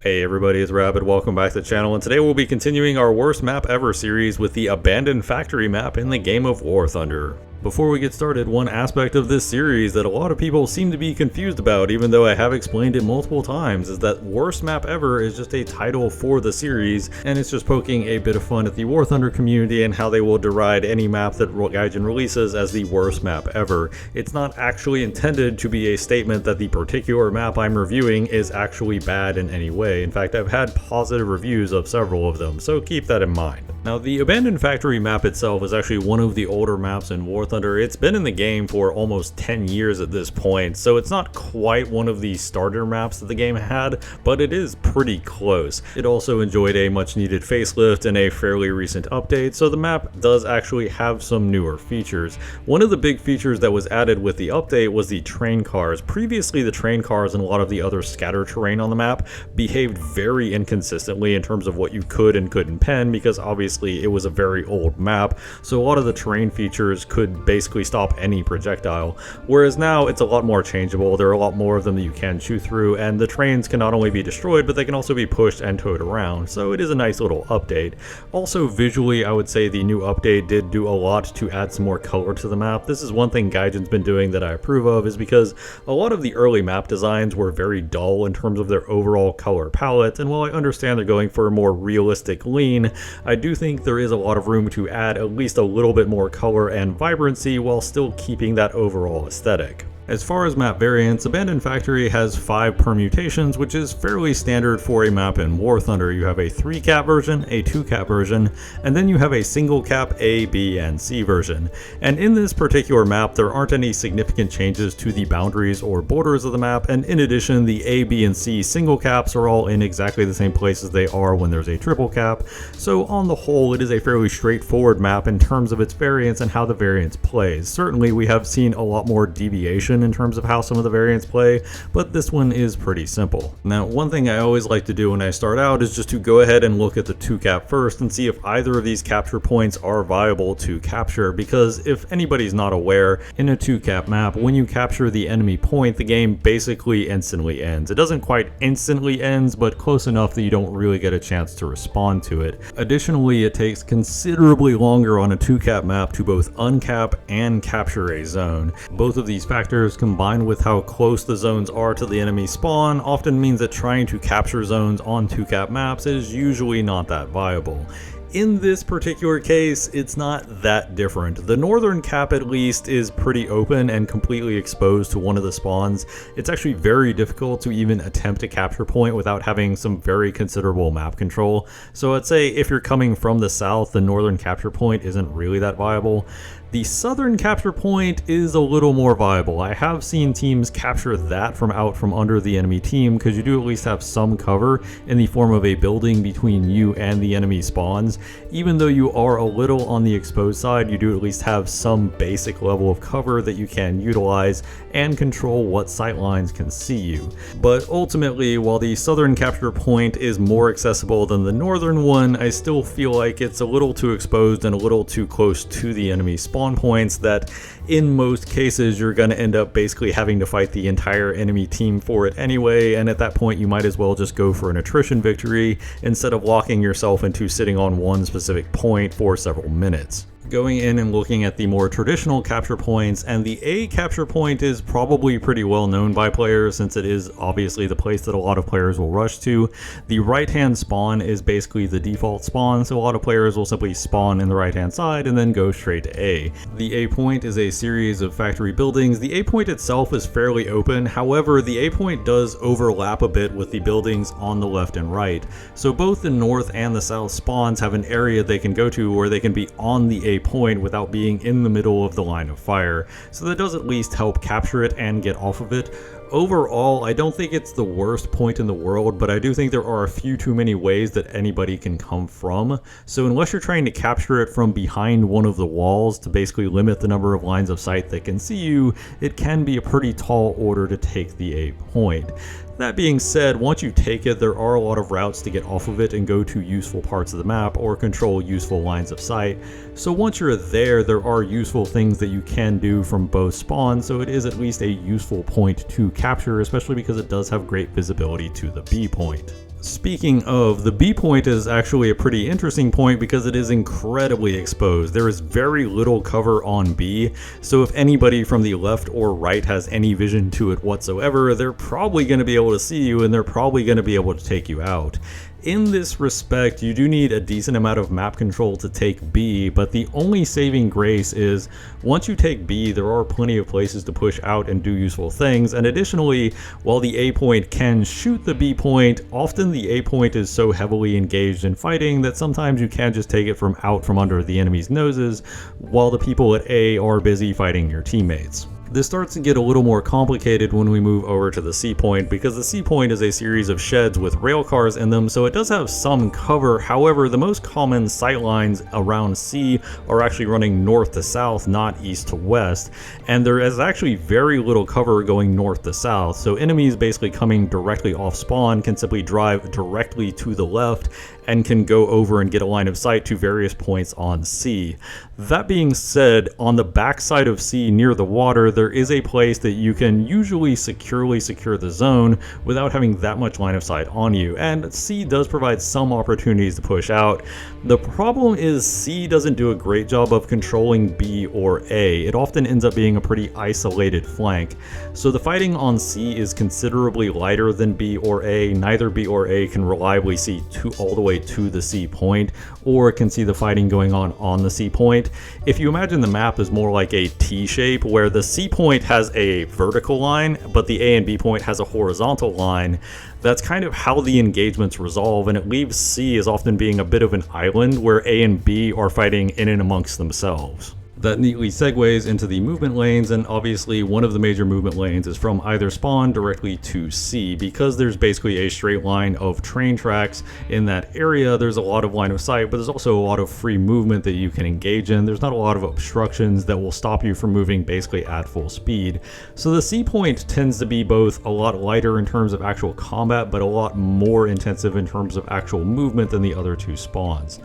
Hey everybody, it's Rabbit. Welcome back to the channel, and today we'll be continuing our worst map ever series with the abandoned factory map in the game of War Thunder. Before we get started, one aspect of this series that a lot of people seem to be confused about, even though I have explained it multiple times, is that worst map ever is just a title for the series, and it's just poking a bit of fun at the War Thunder community and how they will deride any map that Gaijin releases as the worst map ever. It's not actually intended to be a statement that the particular map I'm reviewing is actually bad in any way. In fact, I've had positive reviews of several of them, so keep that in mind. Now, the abandoned factory map itself is actually one of the older maps in War Thunder. It's been in the game for almost 10 years at this point, so it's not quite one of the starter maps that the game had, but it is pretty close. It also enjoyed a much needed facelift and a fairly recent update, so the map does actually have some newer features. One of the big features that was added with the update was the train cars. Previously, the train cars and a lot of the other scatter terrain on the map behaved very inconsistently in terms of what you could and couldn't pen, because obviously it was a very old map, so a lot of the terrain features could basically stop any projectile, whereas now it's a lot more changeable. There are a lot more of them that you can chew through, and the trains can not only be destroyed, but they can also be pushed and towed around, so it is a nice little update. Also, visually, I would say the new update did do a lot to add some more color to the map. This is one thing Gaijin's been doing that I approve of, is because a lot of the early map designs were very dull in terms of their overall color palette, and while I understand they're going for a more realistic lean, I do think there is a lot of room to add at least a little bit more color and vibrancy while still keeping that overall aesthetic. As far as map variants, Abandoned Factory has 5 permutations, which is fairly standard for a map in War Thunder. You have a 3-cap version, a 2-cap version, and then you have a single cap A, B, and C version. And in this particular map, there aren't any significant changes to the boundaries or borders of the map, and in addition, the A, B, and C single caps are all in exactly the same places they are when there's a triple cap. So on the whole, it is a fairly straightforward map in terms of its variants and how the variants plays. Certainly, we have seen a lot more deviation in terms of how some of the variants play, but this one is pretty simple. Now, one thing I always like to do when I start out is just to go ahead and look at the 2-cap first and see if either of these capture points are viable to capture, because if anybody's not aware, in a 2-cap map, when you capture the enemy point, the game basically instantly ends. It doesn't quite instantly ends, but close enough that you don't really get a chance to respond to it. Additionally, it takes considerably longer on a 2-cap map to both uncap and capture a zone. Both of these factors, combined with how close the zones are to the enemy spawn, often means that trying to capture zones on 2-cap maps is usually not that viable. In this particular case, it's not that different. The northern cap, at least, is pretty open and completely exposed to one of the spawns. It's actually very difficult to even attempt a capture point without having some very considerable map control. So I'd say if you're coming from the south, the northern capture point isn't really that viable. The southern capture point is a little more viable. I have seen teams capture that from out from under the enemy team, because you do at least have some cover in the form of a building between you and the enemy spawns. Even though you are a little on the exposed side, you do at least have some basic level of cover that you can utilize and control what sight lines can see you. But ultimately, while the southern capture point is more accessible than the northern one, I still feel like it's a little too exposed and a little too close to the enemy spawn points that in most cases you're going to end up basically having to fight the entire enemy team for it anyway, and at that point you might as well just go for an attrition victory instead of locking yourself into sitting on one specific point for several minutes. Going in and looking at the more traditional capture points, and the A capture point is probably pretty well known by players since it is obviously the place that a lot of players will rush to. The right hand spawn is basically the default spawn, so a lot of players will simply spawn in the right hand side and then go straight to A. The A point is a series of factory buildings. The A point itself is fairly open, however the A point does overlap a bit with the buildings on the left and right. So both the north and the south spawns have an area they can go to where they can be on the A point without being in the middle of the line of fire, so that does at least help capture it and get off of it. Overall, I don't think it's the worst point in the world, but I do think there are a few too many ways that anybody can come from. So unless you're trying to capture it from behind one of the walls to basically limit the number of lines of sight that can see you, it can be a pretty tall order to take the A point. That being said, once you take it, there are a lot of routes to get off of it and go to useful parts of the map or control useful lines of sight. So once you're there are useful things that you can do from both spawns, so it is at least a useful point to capture, especially because it does have great visibility to the B point. Speaking of, the B point is actually a pretty interesting point because it is incredibly exposed. There is very little cover on B, so if anybody from the left or right has any vision to it whatsoever, they're probably going to be able to see you and they're probably going to be able to take you out. In this respect, you do need a decent amount of map control to take B, but the only saving grace is once you take B, there are plenty of places to push out and do useful things, and additionally, while the A point can shoot the B point, often the A point is so heavily engaged in fighting that sometimes you can't just take it from out from under the enemy's noses, while the people at A are busy fighting your teammates. This starts to get a little more complicated when we move over to the C point, because the C point is a series of sheds with rail cars in them, so it does have some cover. However, the most common sight lines around C are actually running north to south, not east to west, and there is actually very little cover going north to south, so enemies basically coming directly off spawn can simply drive directly to the left and can go over and get a line of sight to various points on C. That being said, on the backside of C near the water, there is a place that you can usually securely secure the zone without having that much line of sight on you, and C does provide some opportunities to push out. The problem is C doesn't do a great job of controlling B or A. It often ends up being a pretty isolated flank. So the fighting on C is considerably lighter than B or A. Neither B or A can reliably see all the way to the C point, or can see the fighting going on the C point. If you imagine the map is more like a T shape where the C point has a vertical line, but the A and B point has a horizontal line, that's kind of how the engagements resolve, and it leaves C as often being a bit of an island where A and B are fighting in and amongst themselves. That neatly segues into the movement lanes, and obviously one of the major movement lanes is from either spawn directly to C. Because there's basically a straight line of train tracks in that area, there's a lot of line of sight, but there's also a lot of free movement that you can engage in. There's not a lot of obstructions that will stop you from moving basically at full speed. So the C point tends to be both a lot lighter in terms of actual combat, but a lot more intensive in terms of actual movement than the other two spawns.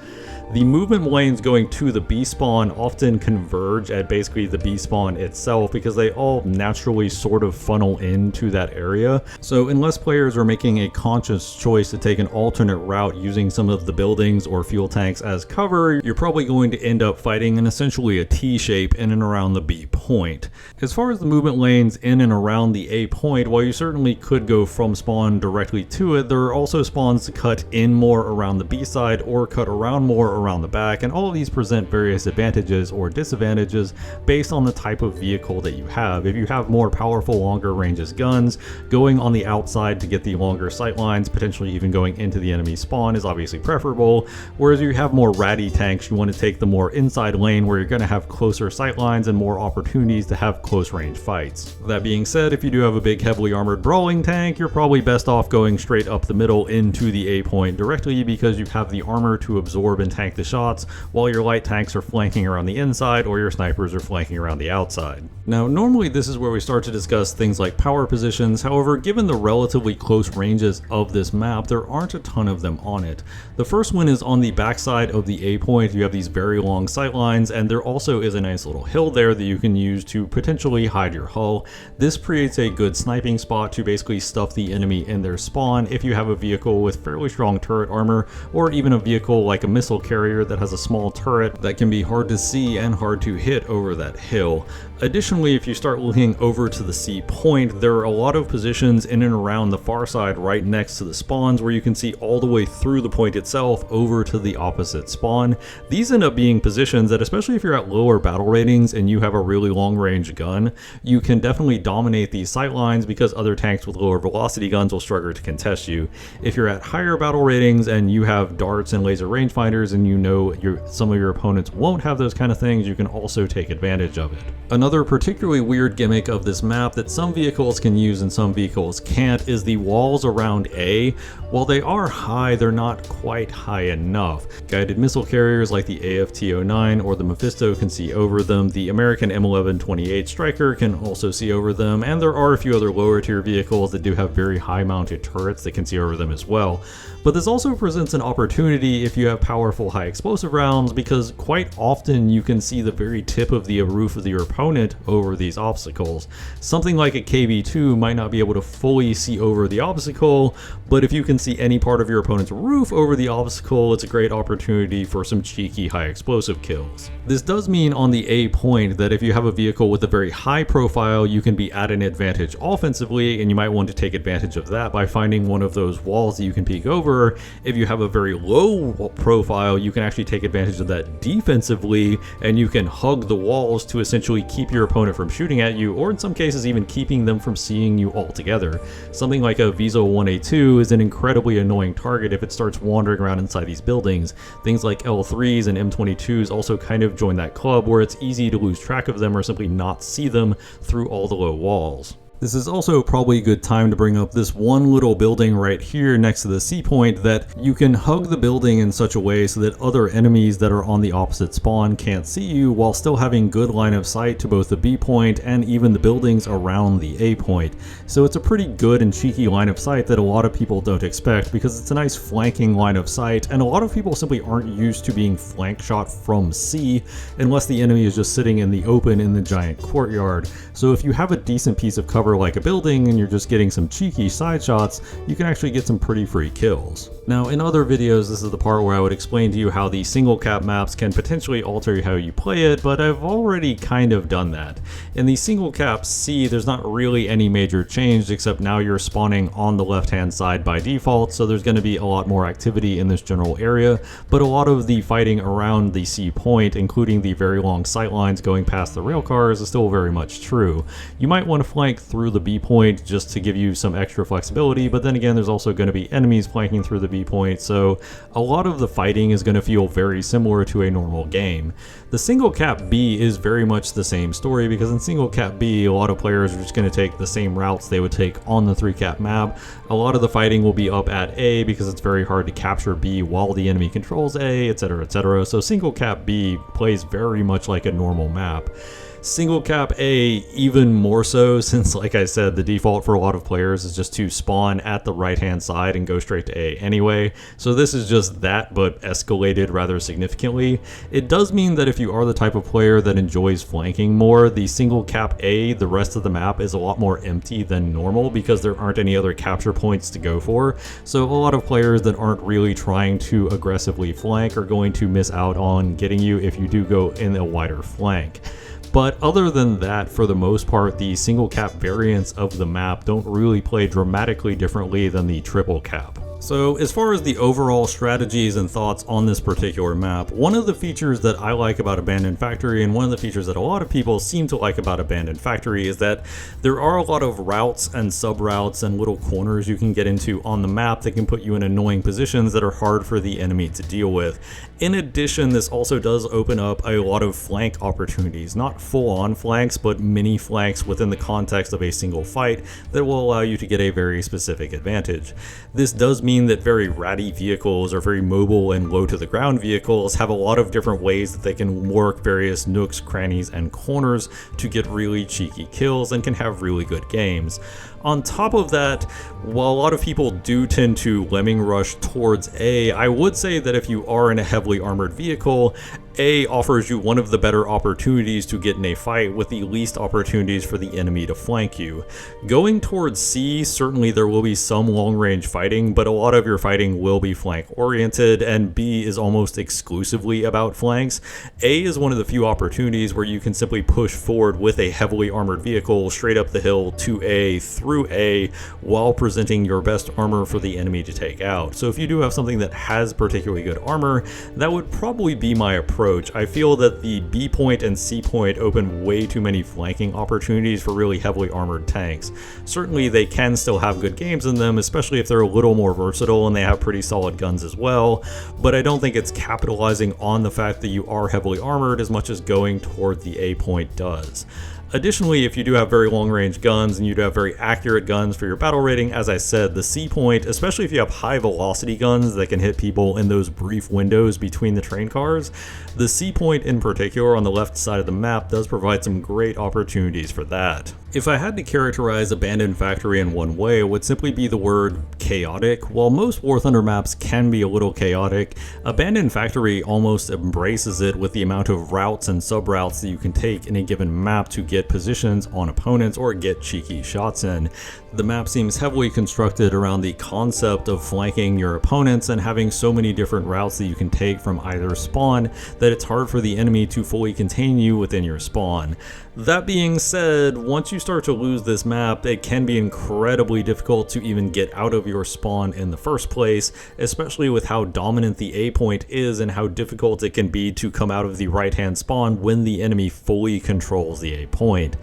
The movement lanes going to the B spawn often converge at basically the B spawn itself because they all naturally sort of funnel into that area. So unless players are making a conscious choice to take an alternate route using some of the buildings or fuel tanks as cover, you're probably going to end up fighting in essentially a T shape in and around the B point. As far as the movement lanes in and around the A point, while you certainly could go from spawn directly to it, there are also spawns to cut in more around the B side or cut around more around the back, and all of these present various advantages or disadvantages based on the type of vehicle that you have. If you have more powerful, longer ranges guns, going on the outside to get the longer sight lines, potentially even going into the enemy spawn, is obviously preferable, whereas if you have more ratty tanks, you want to take the more inside lane where you're going to have closer sight lines and more opportunities to have close range fights. That being said, if you do have a big heavily armored brawling tank, you're probably best off going straight up the middle into the A point directly because you have the armor to absorb and tank the shots, while your light tanks are flanking around the inside or your snipers are flanking around the outside. Now, normally this is where we start to discuss things like power positions. However, given the relatively close ranges of this map, there aren't a ton of them on it. The first one is on the backside of the A point. You have these very long sight lines, and there also is a nice little hill there that you can use to potentially hide your hull. This creates a good sniping spot to basically stuff the enemy in their spawn if you have a vehicle with fairly strong turret armor, or even a vehicle like a missile carrier that has a small turret that can be hard to see and hard to hit over that hill. Additionally, if you start looking over to the C point, there are a lot of positions in and around the far side right next to the spawns where you can see all the way through the point itself over to the opposite spawn. These end up being positions that, especially if you're at lower battle ratings and you have a really long range gun, you can definitely dominate these sight lines because other tanks with lower velocity guns will struggle to contest you. If you're at higher battle ratings and you have darts and laser rangefinders and you know some of your opponents won't have those kind of things, you can also take advantage of it. Another particularly weird gimmick of this map that some vehicles can use and some vehicles can't is the walls around A. While they are high, they're not quite high enough. Guided missile carriers like the AFT-09 or the Mephisto can see over them, the American M1128 Striker can also see over them, and there are a few other lower tier vehicles that do have very high mounted turrets that can see over them as well. But this also presents an opportunity if you have powerful high explosive rounds, because quite often you can see the very tip of the roof of your opponent over these obstacles. Something like a KV2 might not be able to fully see over the obstacle, but if you can see any part of your opponent's roof over the obstacle, it's a great opportunity for some cheeky high explosive kills. This does mean on the A point that if you have a vehicle with a very high profile, you can be at an advantage offensively, and you might want to take advantage of that by finding one of those walls that you can peek over. If you have a very low profile, you can actually take advantage of that defensively, and you can hug the walls to essentially keep your opponent from shooting at you, or in some cases even keeping them from seeing you altogether. Something like a Viso 1A2 is an incredibly annoying target if it starts wandering around inside these buildings. Things like L3s and M22s also kind of join that club, where it's easy to lose track of them or simply not see them through all the low walls. This is also probably a good time to bring up this one little building right here next to the C point that you can hug the building in such a way so that other enemies that are on the opposite spawn can't see you, while still having good line of sight to both the B point and even the buildings around the A point. So it's a pretty good and cheeky line of sight that a lot of people don't expect, because it's a nice flanking line of sight, and a lot of people simply aren't used to being flank shot from C unless the enemy is just sitting in the open in the giant courtyard. So if you have a decent piece of cover like a building and you're just getting some cheeky side shots, you can actually get some pretty free kills. Now, in other videos, this is the part where I would explain to you how the single cap maps can potentially alter how you play it, but I've already kind of done that. In the single cap C, there's not really any major change, except now you're spawning on the left hand side by default, so there's going to be a lot more activity in this general area, but a lot of the fighting around the C point, including the very long sight lines going past the rail cars, is still very much true. You might want to flank through the B point just to give you some extra flexibility, but then again, there's also going to be enemies flanking through the B point, so a lot of the fighting is going to feel very similar to a normal game. The single cap B is very much the same story, because in single cap B, a lot of players are just going to take the same routes they would take on the 3 cap map. A lot of the fighting will be up at A because it's very hard to capture B while the enemy controls A, etc, etc. So single cap B plays very much like a normal map. Single cap A even more so, since like I said, the default for a lot of players is just to spawn at the right hand side and go straight to A anyway, so this is just that but escalated rather significantly. It does mean that if you are the type of player that enjoys flanking more, the single cap A, the rest of the map is a lot more empty than normal because there aren't any other capture points to go for, so a lot of players that aren't really trying to aggressively flank are going to miss out on getting you if you do go in a wider flank. But other than that, for the most part, the single cap variants of the map don't really play dramatically differently than the triple cap. So as far as the overall strategies and thoughts on this particular map, one of the features that I like about Abandoned Factory, and one of the features that a lot of people seem to like about Abandoned Factory, is that there are a lot of routes and sub-routes and little corners you can get into on the map that can put you in annoying positions that are hard for the enemy to deal with. In addition, this also does open up a lot of flank opportunities, not full-on flanks, but mini flanks within the context of a single fight that will allow you to get a very specific advantage. This does mean that very ratty vehicles or very mobile and low to the ground vehicles have a lot of different ways that they can work various nooks, crannies, and corners to get really cheeky kills and can have really good games. On top of that, while a lot of people do tend to lemming rush towards A, I would say that if you are in a heavily armored vehicle, A offers you one of the better opportunities to get in a fight with the least opportunities for the enemy to flank you. Going towards C, certainly there will be some long range fighting, but a lot of your fighting will be flank oriented, and B is almost exclusively about flanks. A is one of the few opportunities where you can simply push forward with a heavily armored vehicle straight up the hill to A, through A, while presenting your best armor for the enemy to take out. So if you do have something that has particularly good armor, that would probably be my approach. I feel that the B point and C point open way too many flanking opportunities for really heavily armored tanks. Certainly they can still have good games in them, especially if they're a little more versatile and they have pretty solid guns as well, but I don't think it's capitalizing on the fact that you are heavily armored as much as going toward the A point does. Additionally, if you do have very long range guns and you do have very accurate guns for your battle rating, as I said, the C point, especially if you have high velocity guns that can hit people in those brief windows between the train cars, the C point in particular on the left side of the map does provide some great opportunities for that. If I had to characterize Abandoned Factory in one way, it would simply be the word chaotic. While most War Thunder maps can be a little chaotic, Abandoned Factory almost embraces it with the amount of routes and sub-routes that you can take in a given map to get positions on opponents or get cheeky shots in. The map seems heavily constructed around the concept of flanking your opponents and having so many different routes that you can take from either spawn that it's hard for the enemy to fully contain you within your spawn. That being said, once you start to lose this map, it can be incredibly difficult to even get out of your spawn in the first place, especially with how dominant the A point is and how difficult it can be to come out of the right hand spawn when the enemy fully controls the A point.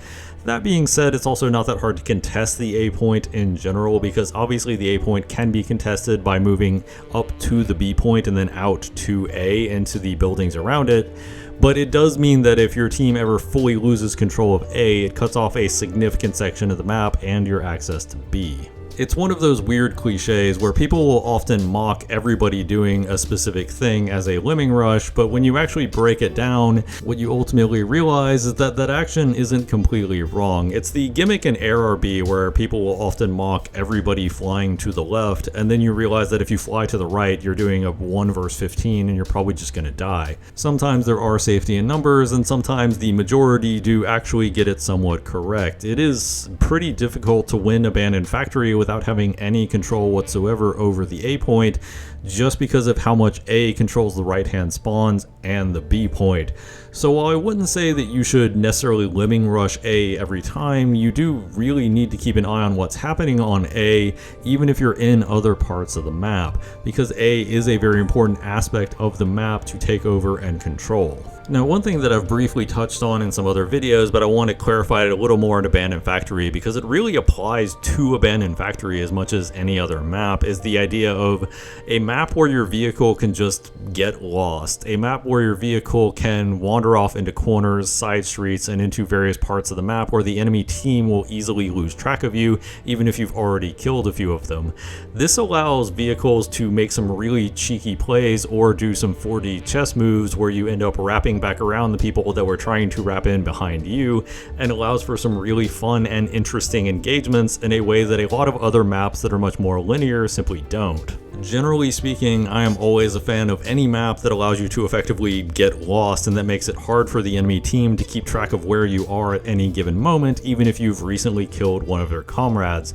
That being said, it's also not that hard to contest the A point in general, because obviously the A point can be contested by moving up to the B point and then out to A into the buildings around it. But it does mean that if your team ever fully loses control of A, it cuts off a significant section of the map and your access to B. It's one of those weird cliches where people will often mock everybody doing a specific thing as a lemming rush, but when you actually break it down, what you ultimately realize is that that action isn't completely wrong. It's the gimmick in ARB where people will often mock everybody flying to the left, and then you realize that if you fly to the right, you're doing a 1 versus 15 and you're probably just gonna die. Sometimes there are safety in numbers, and sometimes the majority do actually get it somewhat correct. It is pretty difficult to win Abandoned Factory without having any control whatsoever over the A point, just because of how much A controls the right hand spawns and the B point. So while I wouldn't say that you should necessarily lemming rush A every time, you do really need to keep an eye on what's happening on A, even if you're in other parts of the map, because A is a very important aspect of the map to take over and control. Now, one thing that I've briefly touched on in some other videos, but I want to clarify it a little more in Abandoned Factory because it really applies to Abandoned Factory as much as any other map, is the idea of a map where your vehicle can just get lost. A map where your vehicle can wander off into corners, side streets, and into various parts of the map where the enemy team will easily lose track of you, even if you've already killed a few of them. This allows vehicles to make some really cheeky plays or do some 4D chess moves where you end up wrapping back around the people that were trying to wrap in behind you, and allows for some really fun and interesting engagements in a way that a lot of other maps that are much more linear simply don't. Generally speaking, I am always a fan of any map that allows you to effectively get lost and that makes it hard for the enemy team to keep track of where you are at any given moment, even if you've recently killed one of their comrades.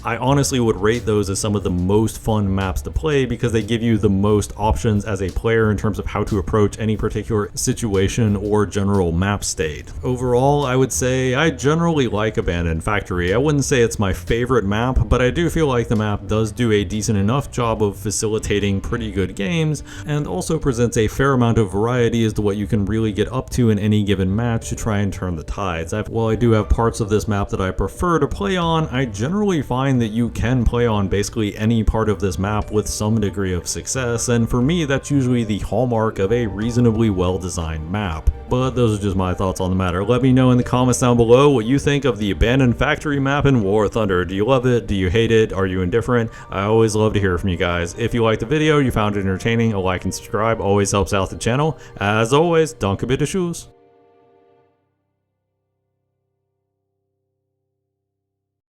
I honestly would rate those as some of the most fun maps to play because they give you the most options as a player in terms of how to approach any particular situation or general map state. Overall, I would say I generally like Abandoned Factory. I wouldn't say it's my favorite map, but I do feel like the map does do a decent enough job of facilitating pretty good games, and also presents a fair amount of variety as to what you can really get up to in any given match to try and turn the tides. While I do have parts of this map that I prefer to play on, I generally find that you can play on basically any part of this map with some degree of success, and for me that's usually the hallmark of a reasonably well-designed map. But those are just my thoughts on the matter. Let me know in the comments down below what you think of the Abandoned Factory map in War Thunder. Do you love it? Do you hate it? Are you indifferent? I always love to hear from you guys. If you liked the video, you found it entertaining, a like and subscribe always helps out the channel. As always, danke bitte tschüss.